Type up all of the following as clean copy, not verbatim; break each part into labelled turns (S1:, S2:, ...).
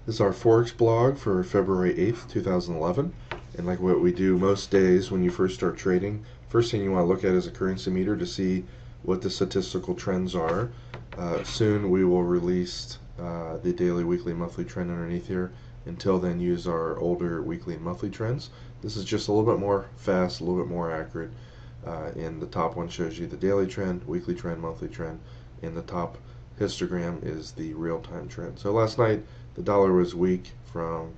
S1: This is our Forex blog for February 8th, 2011. And like what we do most days when you first start trading, first thing you want to look at is a currency meter to see what the statistical trends are. Soon we will release the daily, weekly, monthly trend underneath here. Until then, use our older weekly and monthly trends. This is just a little bit more fast, a little bit more accurate. And the top one shows you the daily trend, weekly trend, monthly trend, and the top histogram is the real-time trend. So last night the dollar was weak from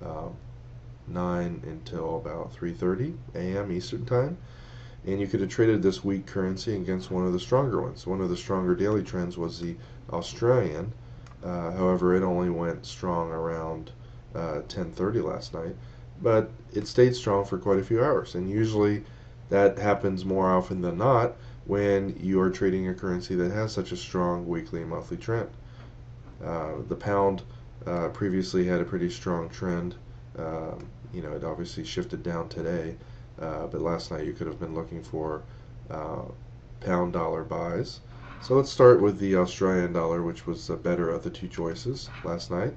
S1: um, 9 until about 3:30 a.m. Eastern time, and you could have traded this weak currency against one of the stronger ones. One of the stronger daily trends was the Australian. However, it only went strong around 10:30 last night, but it stayed strong for quite a few hours, and usually that happens more often than not when you are trading a currency that has such a strong weekly and monthly trend. The pound previously had a pretty strong trend. It obviously shifted down today, but last night you could have been looking for uh, pound dollar buys. So let's start with the Australian dollar, which was the better of the two choices last night.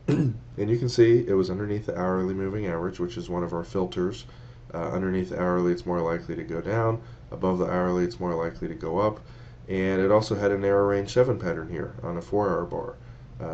S1: And you can see it was underneath the hourly moving average, which is one of our filters. Underneath the hourly, it's more likely to go down. Above the hourly, it's more likely to go up. And it also had a narrow range 7 pattern here on a 4-hour bar.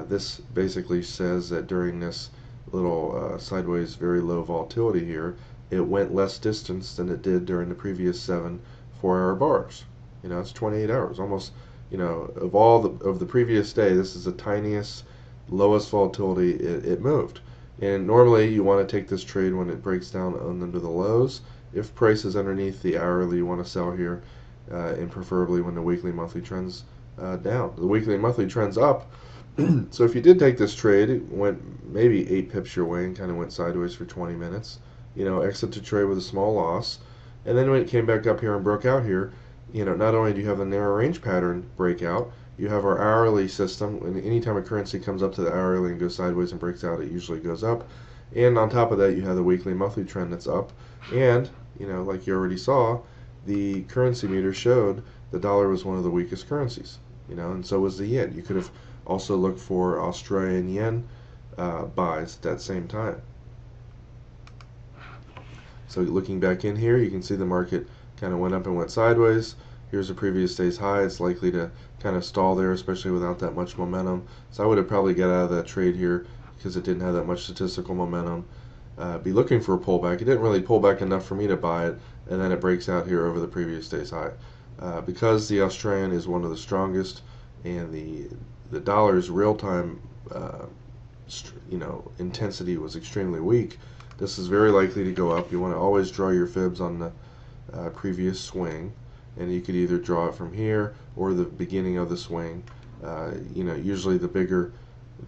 S1: This basically says that during this little sideways very low volatility here, it went less distance than it did during the previous 7 4-hour bars. It's 28 hours. Almost, of all of the previous day, this is the tiniest, lowest volatility it moved. And normally you want to take this trade when it breaks down under the lows. If price is underneath the hourly, you want to sell here, and preferably when the weekly monthly trends down. The weekly and monthly trends up. So if you did take this trade, it went maybe 8 pips your way and kind of went sideways for 20 minutes. Exit the trade with a small loss. And then when it came back up here and broke out here, not only do you have the narrow range pattern breakout, you have our hourly system, and anytime a currency comes up to the hourly and goes sideways and breaks out, it usually goes up. And on top of that, you have the weekly and monthly trend that's up. And, like you already saw, the currency meter showed the dollar was one of the weakest currencies, and so was the yen. You could have also looked for Australian yen buys at that same time. So looking back in here, you can see the market kind of went up and went sideways. Here's the previous day's high. It's likely to kind of stall there, especially without that much momentum. So I would have probably got out of that trade here because it didn't have that much statistical momentum. Be looking for a pullback. It didn't really pull back enough for me to buy it, and then it breaks out here over the previous day's high. Because the Australian is one of the strongest, and the dollar's real-time intensity was extremely weak, this is very likely to go up. You want to always draw your fibs on the previous swing, and you could either draw it from here or the beginning of the swing. Usually the bigger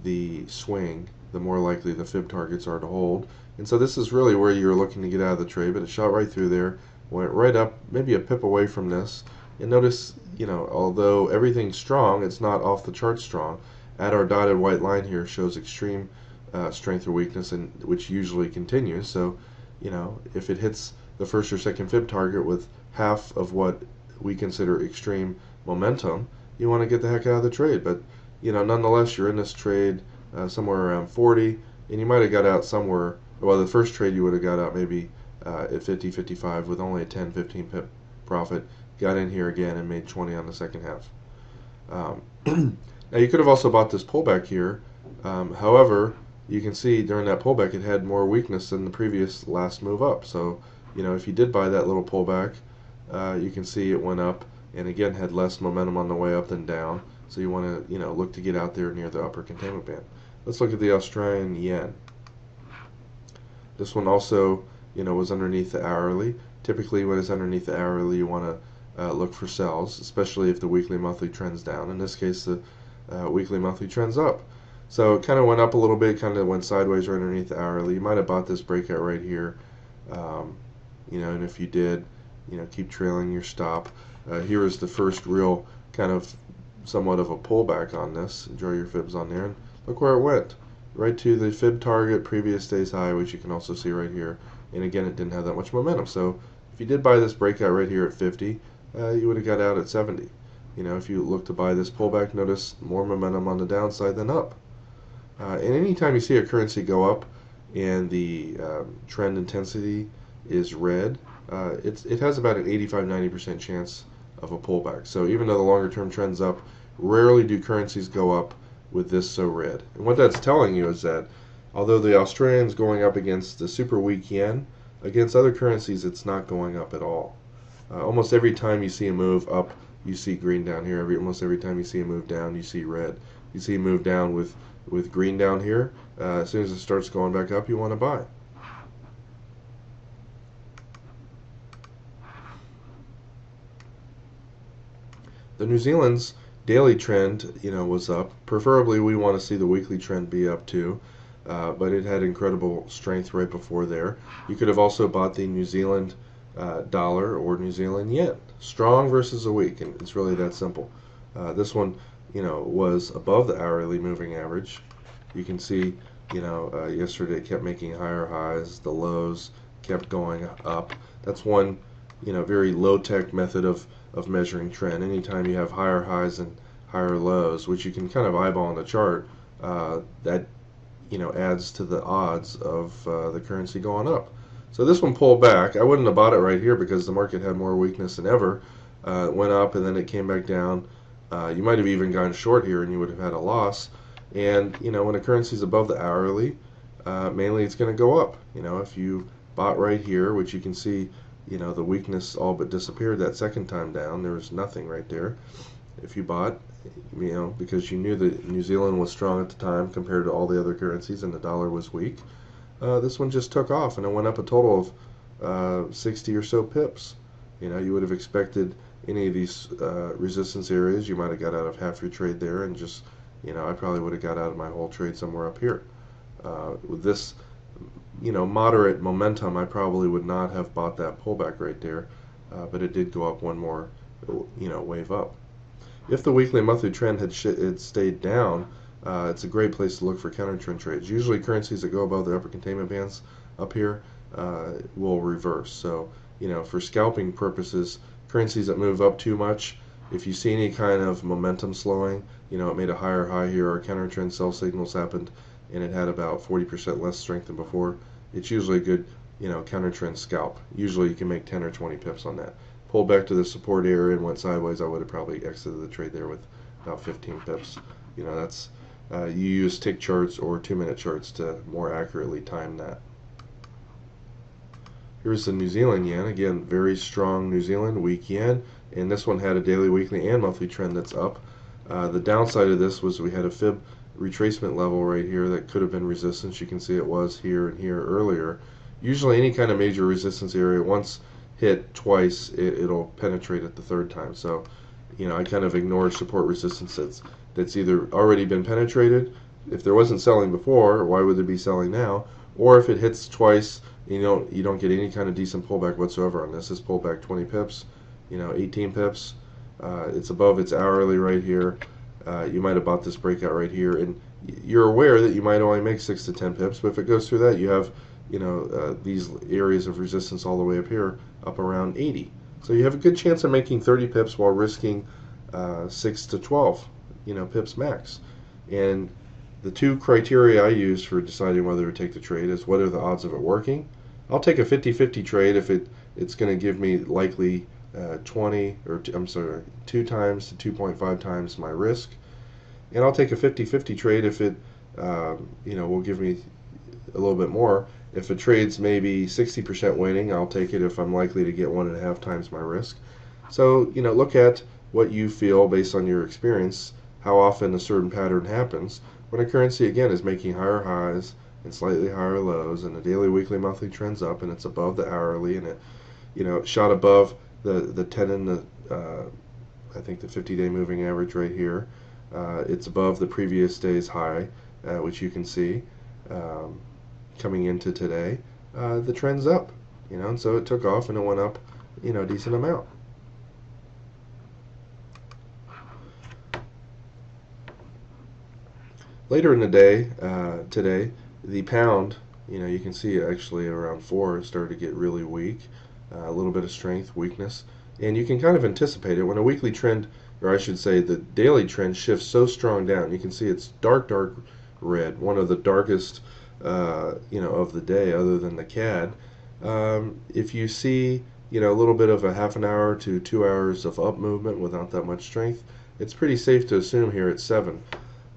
S1: the swing, the more likely the fib targets are to hold. And so this is really where you're looking to get out of the trade, but it shot right through there, went right up, maybe a pip away from this. And notice, although everything's strong, it's not off the chart strong. At our dotted white line here shows extreme strength or weakness, and which usually continues. So, if it hits the first or second fib target with half of what we consider extreme momentum, you want to get the heck out of the trade. But nonetheless, you're in this trade somewhere around 40, and you might have got out somewhere. Well, the first trade you would have got out maybe at 50, 55 with only a 10, 15 pip profit. Got in here again and made 20 on the second half. Now you could have also bought this pullback here. However, you can see during that pullback it had more weakness than the previous last move up. So, if you did buy that little pullback, you can see it went up and again had less momentum on the way up than down. So you want to, look to get out there near the upper containment band. Let's look at the Australian yen. This one also, was underneath the hourly. Typically, when it's underneath the hourly, you want to look for sells, especially if the weekly monthly trend's down. In this case, the weekly monthly trend's up. So it kind of went up a little bit, kind of went sideways right underneath the hourly. You might have bought this breakout right here, and if you did, keep trailing your stop. Here is the first real kind of somewhat of a pullback on this. Draw your fibs on there, and look where it went. Right to the fib target, previous day's high, which you can also see right here. And again, it didn't have that much momentum. So if you did buy this breakout right here at 50, you would have got out at 70. If you look to buy this pullback, notice more momentum on the downside than up. And anytime you see a currency go up and the trend intensity is red, it has about an 85-90% chance of a pullback. So even though the longer term trend's up, rarely do currencies go up with this so red. And what that's telling you is that although the Australian's going up against the super weak yen, against other currencies it's not going up at all. Almost every time you see a move up, you see green down here. Almost every time you see a move down, you see red. You see a move down with green down here. As soon as it starts going back up, you want to buy. The New Zealand's daily trend, was up. Preferably, we want to see the weekly trend be up too, but it had incredible strength right before there. You could have also bought the New Zealand dollar or New Zealand yen, strong versus a weak, and it's really that simple. This one, was above the hourly moving average. You can see, yesterday it kept making higher highs. The lows kept going up. That's one, very low-tech method of measuring trend. Anytime you have higher highs and higher lows, which you can kind of eyeball on the chart, that adds to the odds of the currency going up. So this one pulled back. I wouldn't have bought it right here because the market had more weakness than ever. It went up and then it came back down. You might have even gone short here and you would have had a loss. And when a currency is above the hourly, mainly it's going to go up. If you bought right here, which you can see, the weakness all but disappeared that second time down. There was nothing right there. If you bought, because you knew that New Zealand was strong at the time compared to all the other currencies and the dollar was weak, this one just took off and it went up a total of 60 or so pips. You would have expected any of these resistance areas, you might have got out of half your trade there and just, I probably would have got out of my whole trade somewhere up here. With this, moderate momentum, I probably would not have bought that pullback right there, but it did go up one more, wave up. If the weekly and monthly trend had stayed down, it's a great place to look for counter trend trades. Usually currencies that go above the upper containment bands up here will reverse. So, for scalping purposes, currencies that move up too much, if you see any kind of momentum slowing, it made a higher high here, or counter trend sell signals happened, and it had about 40% less strength than before, it's usually a good, counter trend scalp. Usually you can make 10 or 20 pips on that. Pulled back to the support area and went sideways, I would have probably exited the trade there with about 15 pips. That's you use tick charts or 2-minute charts to more accurately time that. Here's the New Zealand yen. Again, very strong New Zealand, weak yen, and this one had a daily, weekly, and monthly trend that's up. The downside of this was we had a fib retracement level right here that could have been resistance. You can see it was here and here earlier. Usually any kind of major resistance area, once hit twice, it'll penetrate it the third time. So, I kind of ignore support resistance that's either already been penetrated. If there wasn't selling before, why would there be selling now? Or if it hits twice, you don't get any kind of decent pullback whatsoever on this. This pullback 20 pips, 18 pips. It's above its hourly right here. You might have bought this breakout right here, and you're aware that you might only make 6 to 10 pips, but if it goes through that, you have these areas of resistance all the way up here, up around 80. So you have a good chance of making 30 pips while risking 6 to 12 pips max. And the two criteria I use for deciding whether to take the trade is what are the odds of it working. I'll take a 50-50 trade if it's going to give me likely 2 times to 2.5 times my risk, and I'll take a 50-50 trade if it will give me a little bit more. If a trade's maybe 60% winning, I'll take it if I'm likely to get 1.5 times my risk. So look at what you feel based on your experience, how often a certain pattern happens when a currency again is making higher highs and slightly higher lows, and the daily, weekly, monthly trends up, and it's above the hourly, and it shot above the 10 and the I think the 50-day moving average right here. It's above the previous day's high, which you can see coming into today. The trend's up, and so it took off and it went up, a decent amount. Later in the day, today, the pound, you can see actually around 4 it started to get really weak. A little bit of strength, weakness, and you can kind of anticipate it when a weekly trend, or I should say the daily trend, shifts so strong down. You can see it's dark red, one of the darkest of the day, other than the CAD. If you see a little bit of a half an hour to 2 hours of up movement without that much strength, it's pretty safe to assume here at 7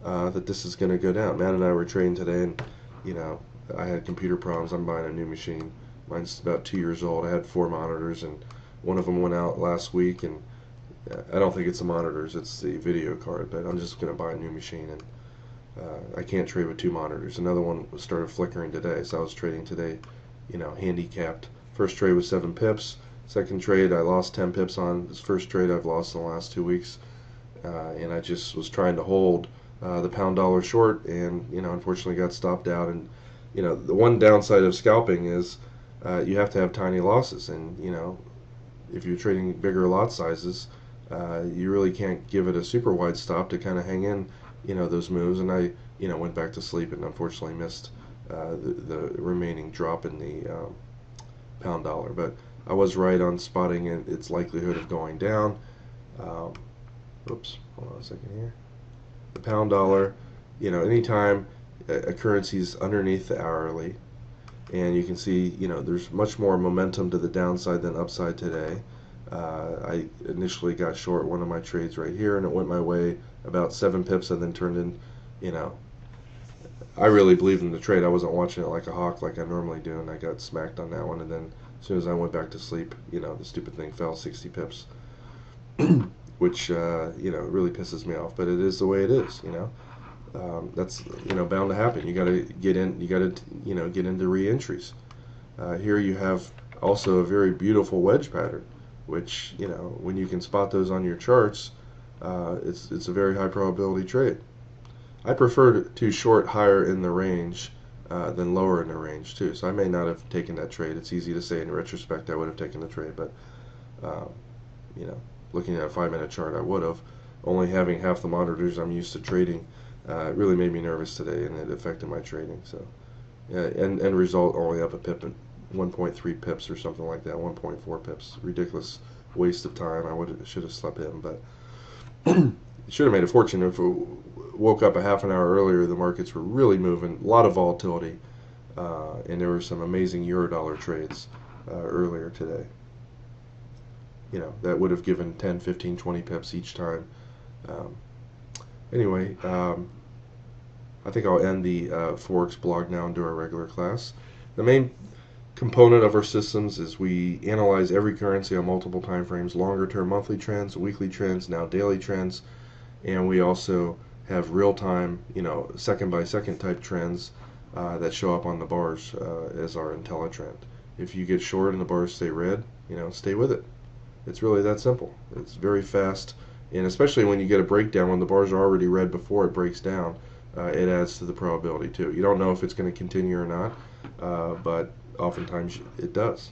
S1: that this is going to go down. Matt and I were trading today, and I had computer problems. I'm buying a new machine. Mine's about 2 years old. I had 4 monitors, and one of them went out last week, and I don't think it's the monitors, it's the video card, but I'm just going to buy a new machine, and I can't trade with 2 monitors. Another one started flickering today, so I was trading today, handicapped. First trade was 7 pips. Second trade, I lost 10 pips on. This first trade I've lost in the last 2 weeks, and I just was trying to hold the pound dollar short, and unfortunately got stopped out. And the one downside of scalping is you have to have tiny losses, and if you're trading bigger lot sizes, you really can't give it a super wide stop to kind of hang in those moves. And I went back to sleep and unfortunately missed the remaining drop in the pound dollar. But I was right on spotting its likelihood of going down. Oops, hold on a second here. The pound dollar, anytime a currency is underneath the hourly, and you can see there's much more momentum to the downside than upside today. I initially got short one of my trades right here, and it went my way about 7 pips, and then turned in, I really believed in the trade. I wasn't watching it like a hawk like I normally do, and I got smacked on that one. And then as soon as I went back to sleep, the stupid thing fell 60 pips, which really pisses me off. But it is the way it is. That's bound to happen. You got to get in. You got to get into re-entries. Here you have also a very beautiful wedge pattern, which when you can spot those on your charts, it's a very high probability trade. I prefer to short higher in the range than lower in the range too. So I may not have taken that trade. It's easy to say in retrospect I would have taken the trade, but looking at a 5-minute chart, I would have. Only having half the monitors I'm used to trading it really made me nervous today, and it affected my trading. So yeah, and result only up a pip and 1.3 pips or something like that, 1.4 pips. Ridiculous waste of time. I should have slept in, but should have made a fortune if it woke up a half an hour earlier. The markets were really moving, a lot of volatility, and there were some amazing euro-dollar trades earlier today. That would have given 10, 15, 20 pips each time. Anyway, I think I'll end the Forex blog now and do our regular class. The main component of our systems is we analyze every currency on multiple time frames, longer term monthly trends, weekly trends, now daily trends, and we also have real-time, second by second type trends that show up on the bars as our IntelliTrend. If you get short and the bars stay red, stay with it. It's really that simple. It's very fast, and especially when you get a breakdown, when the bars are already red before it breaks down, it adds to the probability too. You don't know if it's going to continue or not, but oftentimes it does.